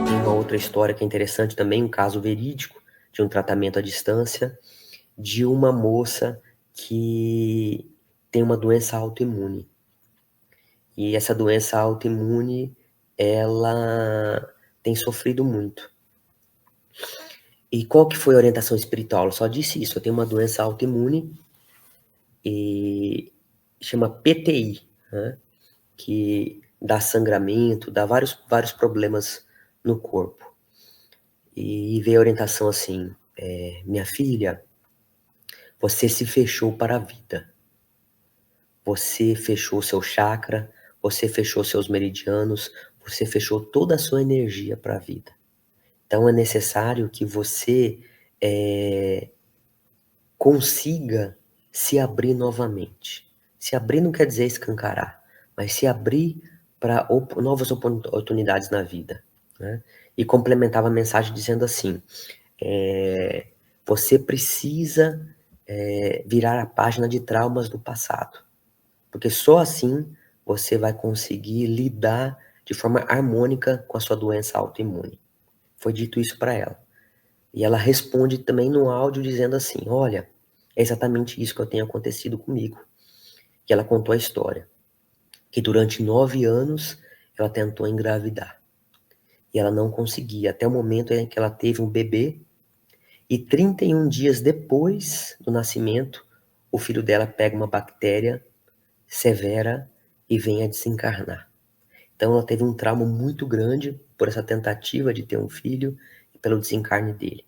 Tem uma outra história que é interessante também, um caso verídico de um tratamento à distância de uma moça que tem uma doença autoimune. E essa doença autoimune, ela tem sofrido muito. E qual que foi a orientação espiritual? Ela só disse isso: eu tenho uma doença autoimune e chama PTI, né? Que dá sangramento, dá vários problemas no corpo. E veio a orientação assim: minha filha, você se fechou para a vida. Você fechou seu chakra, você fechou seus meridianos, você fechou toda a sua energia para a vida. Então é necessário que você consiga se abrir novamente. Se abrir não quer dizer escancarar, mas se abrir para novas oportunidades na vida, né? E complementava a mensagem dizendo assim: você precisa virar a página de traumas do passado, porque só assim você vai conseguir lidar de forma harmônica com a sua doença autoimune. Foi dito isso para ela. E ela responde também no áudio dizendo assim: olha, é exatamente isso que eu tenho acontecido comigo. E ela contou a história, que durante 9 anos ela tentou engravidar. E ela não conseguia, até o momento em que ela teve um bebê. E 31 dias depois do nascimento, o filho dela pega uma bactéria severa e vem a desencarnar. Então ela teve um trauma muito grande por essa tentativa de ter um filho e pelo desencarne dele.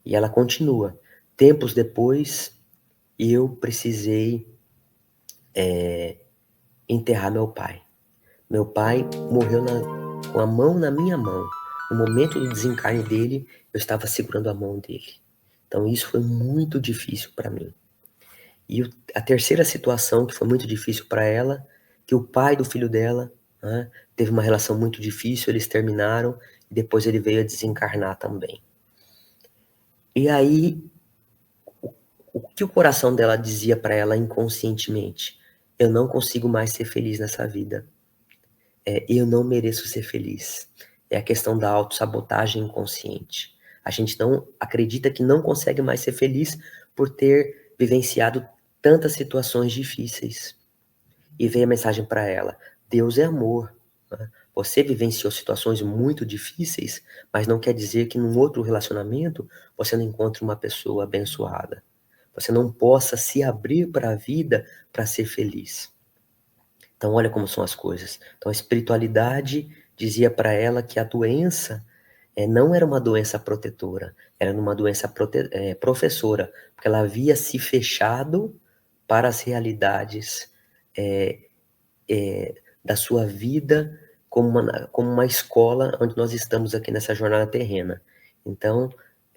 E ela continua: tempos depois, eu precisei enterrar meu pai. Meu pai morreu com a mão na minha mão. No momento do desencarne dele, eu estava segurando a mão dele. Então isso foi muito difícil para mim. E a terceira situação que foi muito difícil para ela, que o pai do filho dela, né, teve uma relação muito difícil, eles terminaram, e depois ele veio a desencarnar também. E aí, o que o coração dela dizia para ela inconscientemente? Eu não consigo mais ser feliz nessa vida. Eu não mereço ser feliz. É a questão da autossabotagem inconsciente. A gente não acredita que não consegue mais ser feliz por ter vivenciado tantas situações difíceis. E veio a mensagem para ela: Deus é amor. Né? Você vivenciou situações muito difíceis, mas não quer dizer que num outro relacionamento você não encontre uma pessoa abençoada. Você não possa se abrir para a vida para ser feliz. Então, olha como são as coisas. Então, a espiritualidade dizia para ela que a doença não era uma doença protetora, era uma doença professora, porque ela havia se fechado para as realidades da sua vida como uma escola onde nós estamos aqui nessa jornada terrena. Então,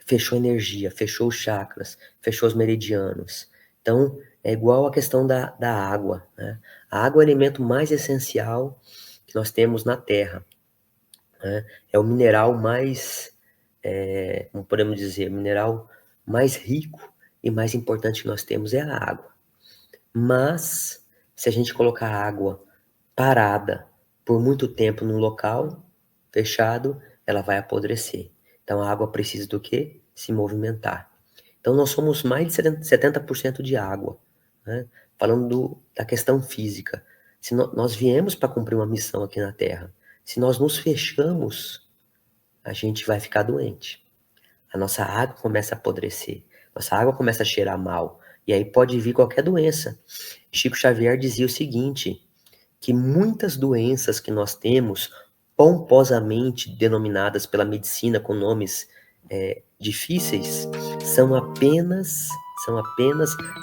fechou energia, fechou os chakras, fechou os meridianos. Então, é igual a questão da água, né? A água é o elemento mais essencial que nós temos na Terra, né? É o mineral mais, como podemos dizer, o mineral mais rico e mais importante que nós temos é a água. Mas, se a gente colocar a água parada por muito tempo num local fechado, ela vai apodrecer. Então a água precisa do quê? Se movimentar. Então nós somos mais de 70% de água, né? Falando da questão física. Se nós viemos para cumprir uma missão aqui na Terra, se nós nos fechamos, a gente vai ficar doente. A nossa água começa a apodrecer, nossa água começa a cheirar mal, e aí pode vir qualquer doença. Chico Xavier dizia o seguinte: que muitas doenças que nós temos, pomposamente denominadas pela medicina com nomes difíceis, são apenas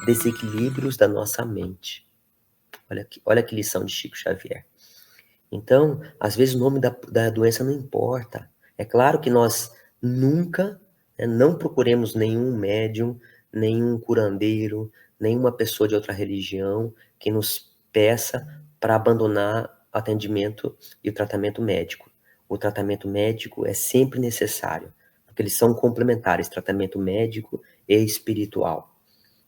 desequilíbrios da nossa mente. Olha que lição de Chico Xavier. Então, às vezes o nome da doença não importa. É claro que nós nunca, não procuremos nenhum médium, nenhum curandeiro, nenhuma pessoa de outra religião que nos peça para abandonar o atendimento e o tratamento médico. O tratamento médico é sempre necessário, porque eles são complementares, tratamento médico e espiritual.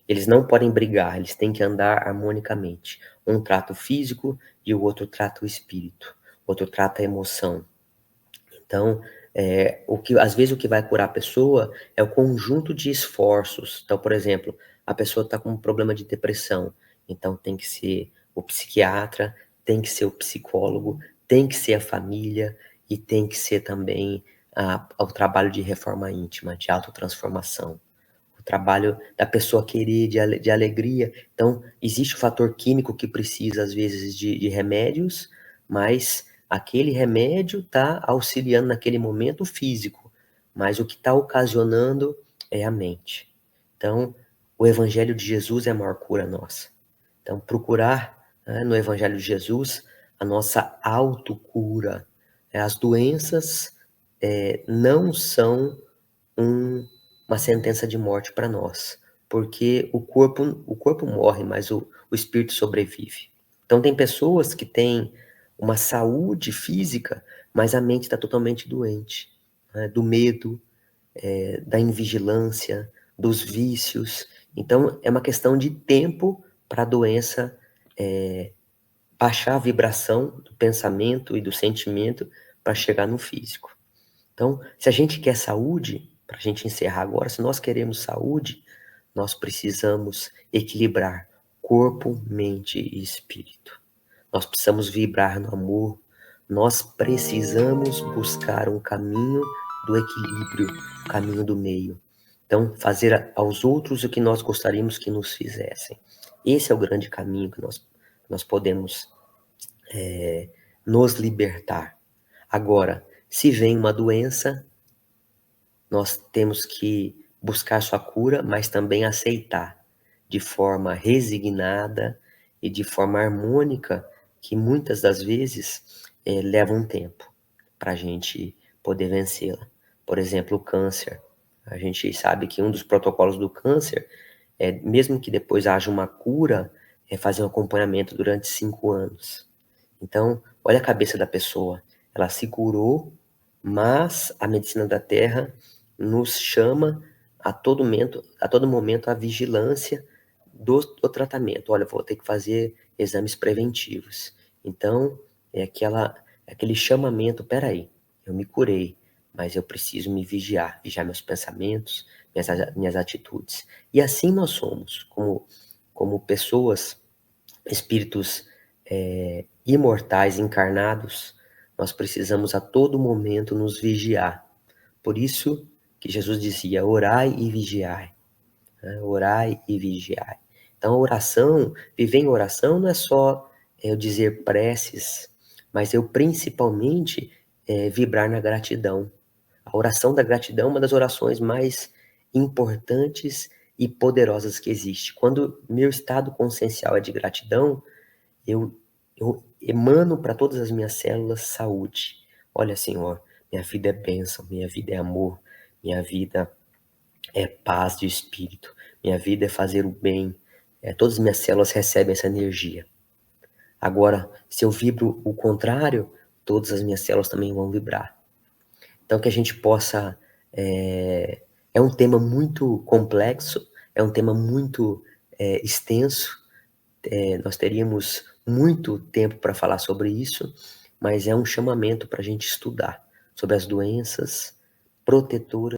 Eles não podem brigar, eles têm que andar harmonicamente. Um trata o físico e o outro trata o espírito. O outro trata a emoção. Então, às vezes o que vai curar a pessoa é o conjunto de esforços. Então, por exemplo, a pessoa está com um problema de depressão, então tem que ser o psiquiatra, tem que ser o psicólogo, tem que ser a família e tem que ser também o trabalho de reforma íntima, de autotransformação. O trabalho da pessoa querer, de alegria. Então, existe o fator químico que precisa, às vezes, de remédios, mas aquele remédio está auxiliando naquele momento o físico, mas o que está ocasionando é a mente. Então, o Evangelho de Jesus é a maior cura nossa. Então, procurar, né, no Evangelho de Jesus a nossa autocura. As doenças não são uma sentença de morte para nós, porque o corpo morre, mas o espírito sobrevive. Então, tem pessoas que têm uma saúde física, mas a mente está totalmente doente, né? Do medo, da invigilância, dos vícios. Então, é uma questão de tempo para a doença baixar a vibração do pensamento e do sentimento para chegar no físico. Então, se a gente quer saúde, para a gente encerrar agora, se nós queremos saúde, nós precisamos equilibrar corpo, mente e espírito. Nós precisamos vibrar no amor, nós precisamos buscar um caminho do equilíbrio, o caminho do meio. Então, fazer aos outros o que nós gostaríamos que nos fizessem. Esse é o grande caminho que nós podemos nos libertar. Agora, se vem uma doença, nós temos que buscar sua cura, mas também aceitar de forma resignada e de forma harmônica, que muitas das vezes leva um tempo para a gente poder vencê-la. Por exemplo, o câncer. A gente sabe que um dos protocolos do câncer é, mesmo que depois haja uma cura, é fazer um acompanhamento durante 5 anos. Então, olha a cabeça da pessoa. Ela se curou, mas a medicina da Terra nos chama a todo momento à vigilância do tratamento. Olha, vou ter que fazer exames preventivos. Então, aquele chamamento, peraí, eu me curei, mas eu preciso me vigiar meus pensamentos, minhas atitudes. E assim nós somos, como pessoas, espíritos imortais, encarnados, nós precisamos a todo momento nos vigiar. Por isso que Jesus dizia, orai e vigiai. Né? Orai e vigiai. Então, a oração, viver em oração não é só eu dizer preces, mas eu principalmente vibrar na gratidão. A oração da gratidão é uma das orações mais importantes e poderosas que existe. Quando meu estado consciencial é de gratidão, eu, eu emano para todas as minhas células saúde. Olha, Senhor, minha vida é bênção, minha vida é amor, minha vida é paz de espírito, minha vida é fazer o bem. Todas as minhas células recebem essa energia. Agora, se eu vibro o contrário, todas as minhas células também vão vibrar. Então, que a gente possa. É um tema muito complexo, é um tema muito extenso. Nós teríamos muito tempo para falar sobre isso, mas é um chamamento para a gente estudar sobre as doenças protetoras